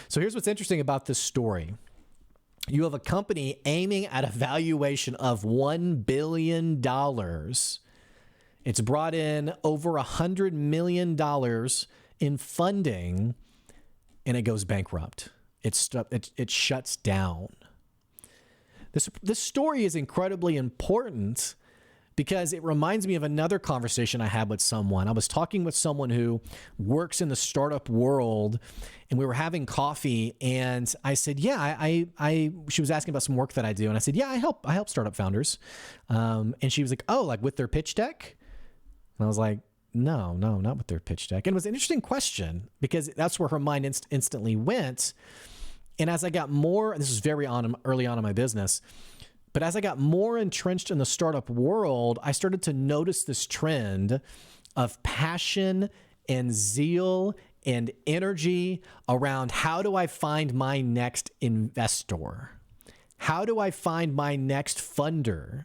So here's what's interesting about this story. You have a company aiming at a valuation of $1 billion. It's brought in over $100 million in funding, and it goes bankrupt. It shuts down. This story is incredibly important because it reminds me of another conversation I had with someone. I was talking with someone who works in the startup world, and we were having coffee, and I said, yeah, she was asking about some work that I do. And I said, yeah, I help startup founders. And she was like, oh, like with their pitch deck? And I was like, no, not with their pitch deck. And it was an interesting question because that's where her mind instantly went. And as I got more, and this was very early on in my business, but as I got more entrenched in the startup world, I started to notice this trend of passion and zeal and energy around how do I find my next investor? How do I find my next funder?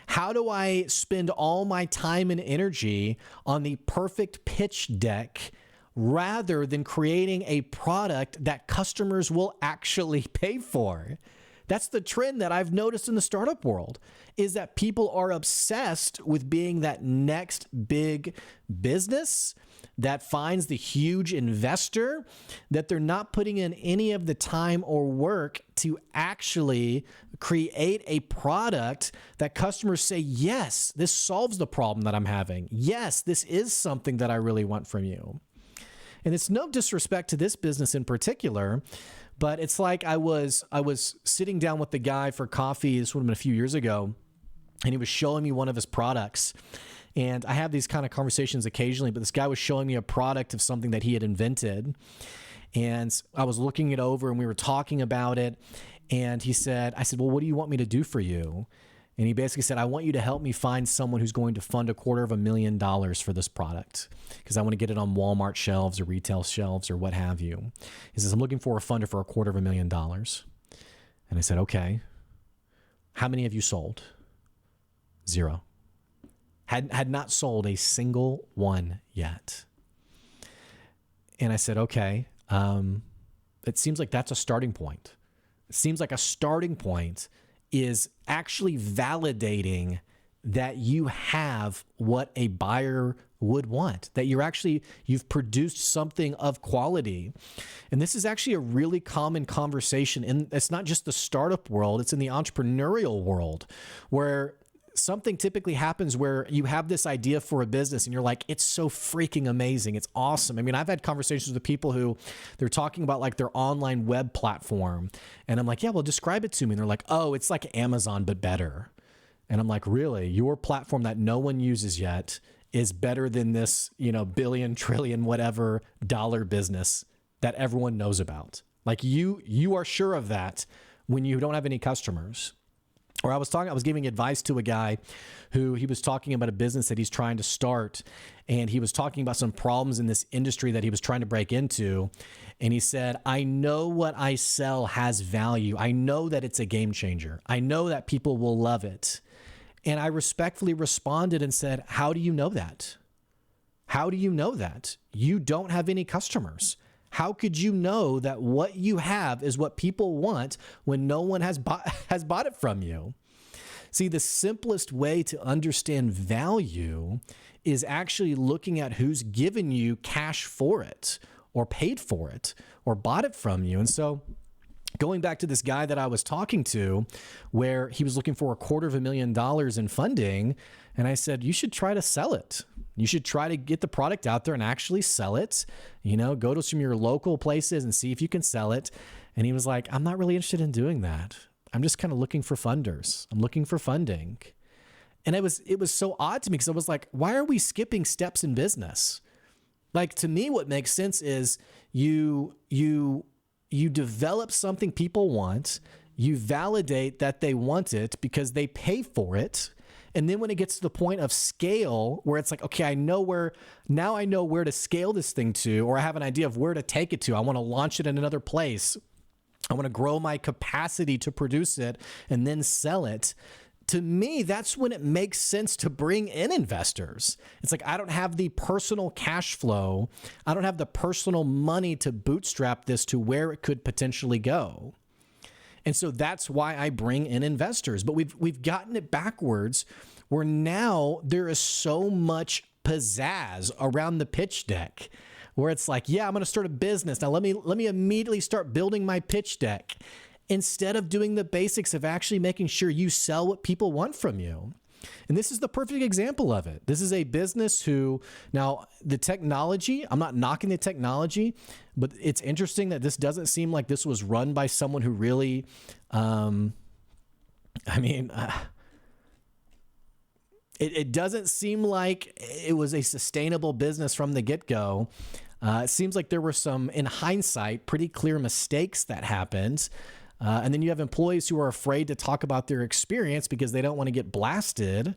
How do I spend all my time and energy on the perfect pitch deck rather than creating a product that customers will actually pay for? That's the trend that I've noticed in the startup world, is that people are obsessed with being that next big business that finds the huge investor, that they're not putting in any of the time or work to actually create a product that customers say, yes, this solves the problem that I'm having. Yes, this is something that I really want from you. And it's no disrespect to this business in particular, but it's like I was sitting down with the guy for coffee. This would have been a few years ago, and he was showing me one of his products. And I have these kind of conversations occasionally, but this guy was showing me a product of something that he had invented. And I was looking it over, and we were talking about it. And I said, well, what do you want me to do for you? And he basically said, I want you to help me find someone who's going to fund $250,000 for this product because I want to get it on Walmart shelves or retail shelves or what have you. He says, I'm looking for a funder for $250,000. And I said, okay. How many have you sold? 0. Had not sold a single one yet. And I said, okay, it seems like that's a starting point. It seems like a starting point is actually validating that you have what a buyer would want, that you've produced something of quality. And this is actually a really common conversation. And it's not just the startup world, it's in the entrepreneurial world where something typically happens where you have this idea for a business and you're like, it's so freaking amazing. It's awesome. I mean, I've had conversations with people who they're talking about like their online web platform. And I'm like, yeah, well, describe it to me. And they're like, oh, it's like Amazon, but better. And I'm like, really? Your platform that no one uses yet is better than this, billion, trillion, whatever dollar business that everyone knows about. Like you are sure of that when you don't have any customers. Or I was giving advice to a guy who he was talking about a business that he's trying to start. And he was talking about some problems in this industry that he was trying to break into. And he said, I know what I sell has value. I know that it's a game changer. I know that people will love it. And I respectfully responded and said, how do you know that? How do you know that? You don't have any customers. How could you know that what you have is what people want when no one has bought it from you? See, the simplest way to understand value is actually looking at who's given you cash for it or paid for it or bought it from you. And so going back to this guy that I was talking to where he was looking for $250,000 in funding, and I said, you should try to sell it. You should try to get the product out there and actually sell it. Go to some of your local places and see if you can sell it. And he was like, I'm not really interested in doing that. I'm just kind of looking for funders. I'm looking for funding. And it was so odd to me because I was like, why are we skipping steps in business? Like, to me, what makes sense is you develop something people want, you validate that they want it because they pay for it. And then when it gets to the point of scale where it's like, okay, I know where to scale this thing to, or I have an idea of where to take it to. I want to launch it in another place. I want to grow my capacity to produce it and then sell it. to me, that's when it makes sense to bring in investors. It's like, I don't have the personal cash flow. I don't have the personal money to bootstrap this to where it could potentially go. And so that's why I bring in investors. But we've gotten it backwards, where now there is so much pizzazz around the pitch deck, where it's like, yeah, I'm going to start a business. Now let me immediately start building my pitch deck, instead of doing the basics of actually making sure you sell what people want from you. And this is the perfect example of it. This is a business who, now the technology, I'm not knocking the technology, but it's interesting that this doesn't seem like this was run by someone who really, it doesn't seem like it was a sustainable business from the get-go. It seems like there were some, in hindsight, pretty clear mistakes that happened. And then you have employees who are afraid to talk about their experience because they don't want to get blasted.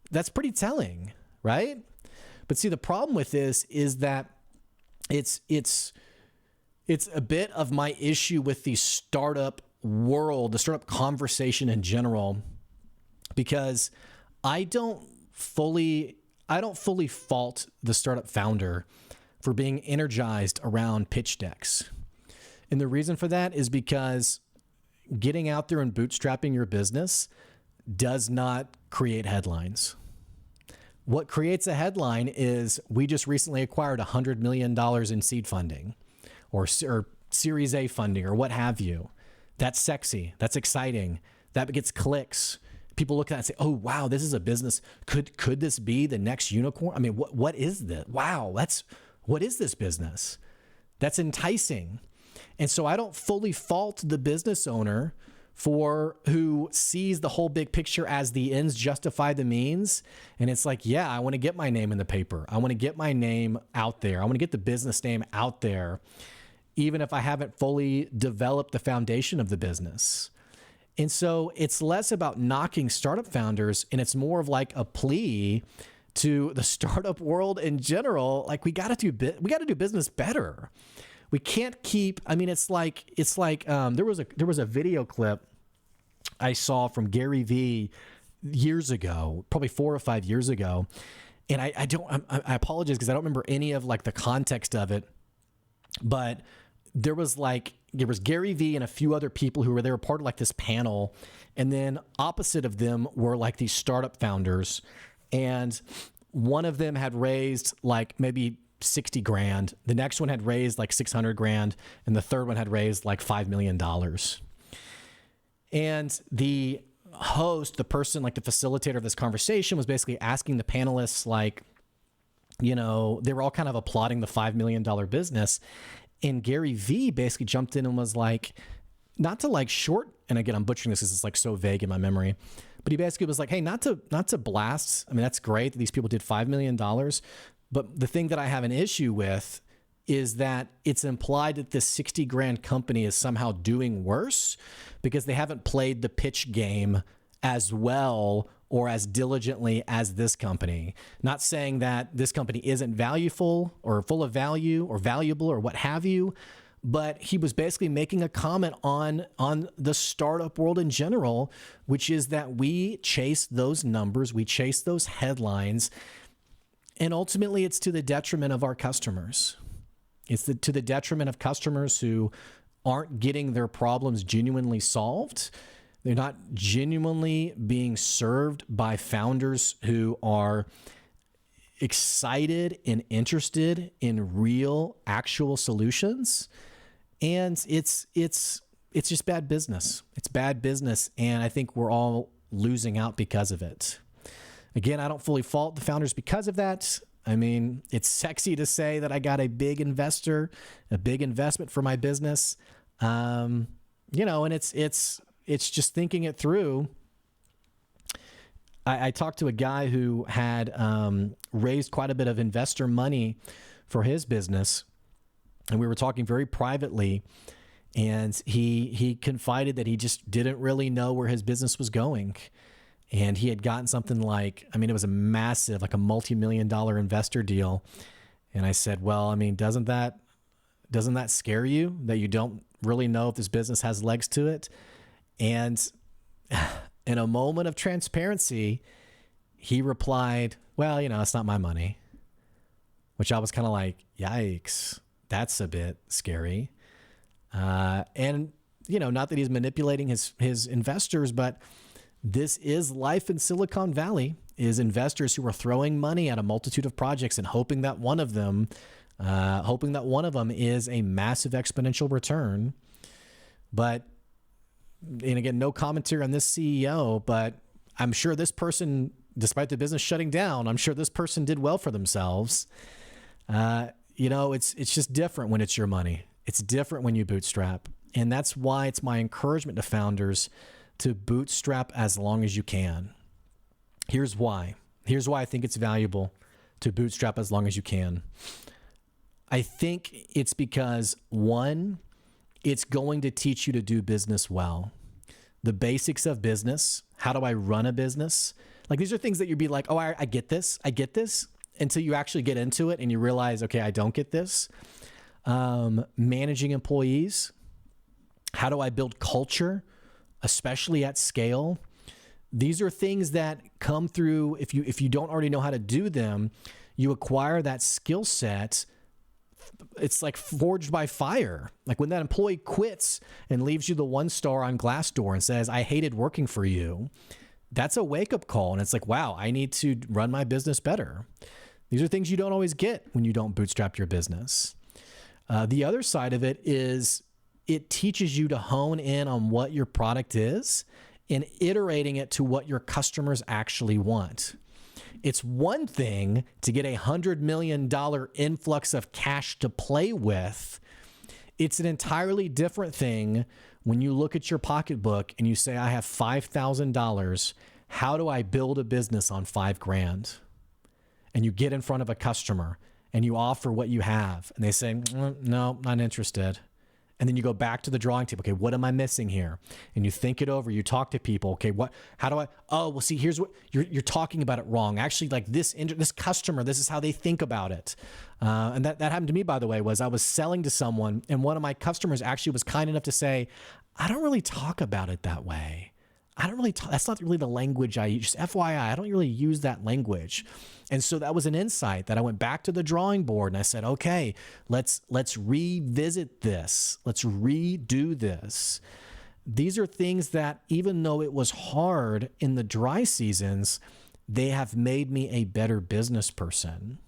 That's pretty telling, right? But see, the problem with this is that it's a bit of my issue with the startup world, the startup conversation in general, because I don't fully fault the startup founder for being energized around pitch decks. And the reason for that is because getting out there and bootstrapping your business does not create headlines. What creates a headline is, we just recently acquired $100 million in seed funding or Series A funding or what have you. That's sexy. That's exciting. That gets clicks. People look at it and say, oh, wow, this is a business. Could this be the next unicorn? I mean, what is this? Wow, what is this business? That's enticing. And so I don't fully fault the business owner who sees the whole big picture as the ends justify the means. And it's like, yeah, I want to get my name in the paper. I want to get my name out there. I want to get the business name out there, even if I haven't fully developed the foundation of the business. And so it's less about knocking startup founders, and it's more of like a plea to the startup world in general. Like, we got to do business better. We can't keep, I mean, it's like there was a video clip I saw from Gary Vee years ago, probably 4 or 5 years ago. And I apologize because I don't remember any of like the context of it, but there was Gary Vee and a few other people they were part of like this panel. And then opposite of them were like these startup founders. And one of them had raised like maybe 60 grand. The next one had raised like 600 grand. And the third one had raised like $5 million. And the host, the person, like the facilitator of this conversation, was basically asking the panelists, like, you know, they were all kind of applauding the $5 million business. And Gary Vee basically jumped in and was like, not to like short, and again, I'm butchering this because it's like so vague in my memory, but he basically was like, hey, not to blast. I mean, that's great that these people did $5 million. But the thing that I have an issue with is that it's implied that this 60 grand company is somehow doing worse because they haven't played the pitch game as well or as diligently as this company. Not saying that this company isn't valuable or full of value or valuable or what have you, but he was basically making a comment on the startup world in general, which is that we chase those numbers, we chase those headlines, and ultimately it's to the detriment of our customers. It's to the detriment of customers who aren't getting their problems genuinely solved. They're not genuinely being served by founders who are excited and interested in real, actual solutions. And it's just bad business. It's bad business. And I think we're all losing out because of it. Again, I don't fully fault the founders because of that. I mean, it's sexy to say that I got a big investor, a big investment for my business. And it's just thinking it through. I talked to a guy who had raised quite a bit of investor money for his business, and we were talking very privately, and he confided that he just didn't really know where his business was going. And he had gotten something like, I mean, it was a massive, like a multi-million-dollar investor deal. And I said, well, I mean, doesn't that scare you that you don't really know if this business has legs to it? And in a moment of transparency, he replied, well, it's not my money, which I was kind of like, yikes, that's a bit scary. And, not that he's manipulating his investors, but this is life in Silicon Valley, is investors who are throwing money at a multitude of projects and hoping that one of them is a massive exponential return. But, and again, no commentary on this CEO, but I'm sure this person, despite the business shutting down, I'm sure this person did well for themselves. It's just different when it's your money. It's different when you bootstrap. And that's why it's my encouragement to founders to bootstrap as long as you can. Here's why. Here's why I think it's valuable to bootstrap as long as you can. I think it's because, one, it's going to teach you to do business well. The basics of business. How do I run a business? Like, these are things that you'd be like, oh, I get this. I get this. Until you actually get into it and you realize, okay, I don't get this. Managing employees. How do I build culture, especially at scale? These are things that come through. If you don't already know how to do them, you acquire that skill set. It's like forged by fire. Like when that employee quits and leaves you the 1-star on Glassdoor and says, I hated working for you. That's a wake-up call. And it's like, wow, I need to run my business better. These are things you don't always get when you don't bootstrap your business. The other side of it is it teaches you to hone in on what your product is and iterating it to what your customers actually want. It's one thing to get $100 million influx of cash to play with. It's an entirely different thing when you look at your pocketbook and you say, I have $5,000. How do I build a business on $5,000? And you get in front of a customer and you offer what you have and they say, no, not interested. And then you go back to the drawing table. Okay, what am I missing here? And you think it over. You talk to people. Okay, how do I? Oh, well, see, here's what you're talking about it wrong. Actually, like this customer, this is how they think about it. And that happened to me, by the way. Was I was selling to someone, and one of my customers actually was kind enough to say, I don't really talk about it that way. I don't really that's not really the language I use. Just FYI, I don't really use that language. And so that was an insight that I went back to the drawing board and I said, okay, let's revisit this. Let's redo this. These are things that, even though it was hard in the dry seasons, they have made me a better business person.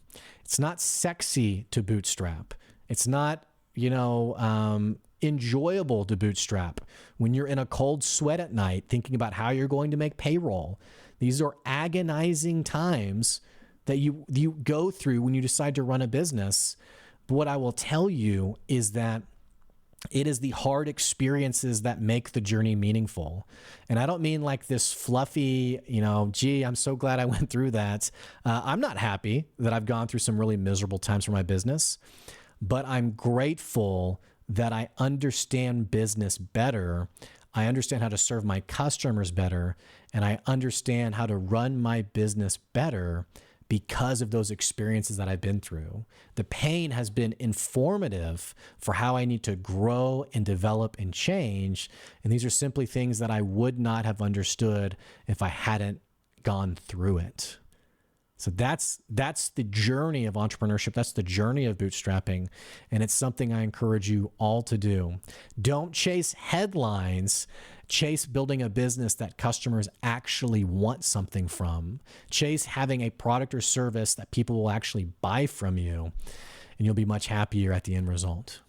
It's not sexy to bootstrap. It's not, enjoyable to bootstrap when you're in a cold sweat at night thinking about how you're going to make payroll. These are agonizing times that you go through when you decide to run a business. But what I will tell you is that it is the hard experiences that make the journey meaningful. And I don't mean like this fluffy, gee, I'm so glad I went through that. I'm not happy that I've gone through some really miserable times for my business, but I'm grateful that I understand business better. I understand how to serve my customers better, and I understand how to run my business better because of those experiences that I've been through. The pain has been informative for how I need to grow and develop and change. And these are simply things that I would not have understood if I hadn't gone through it. So that's the journey of entrepreneurship. That's the journey of bootstrapping. And it's something I encourage you all to do. Don't chase headlines. Chase building a business that customers actually want something from. Chase having a product or service that people will actually buy from you. And you'll be much happier at the end result.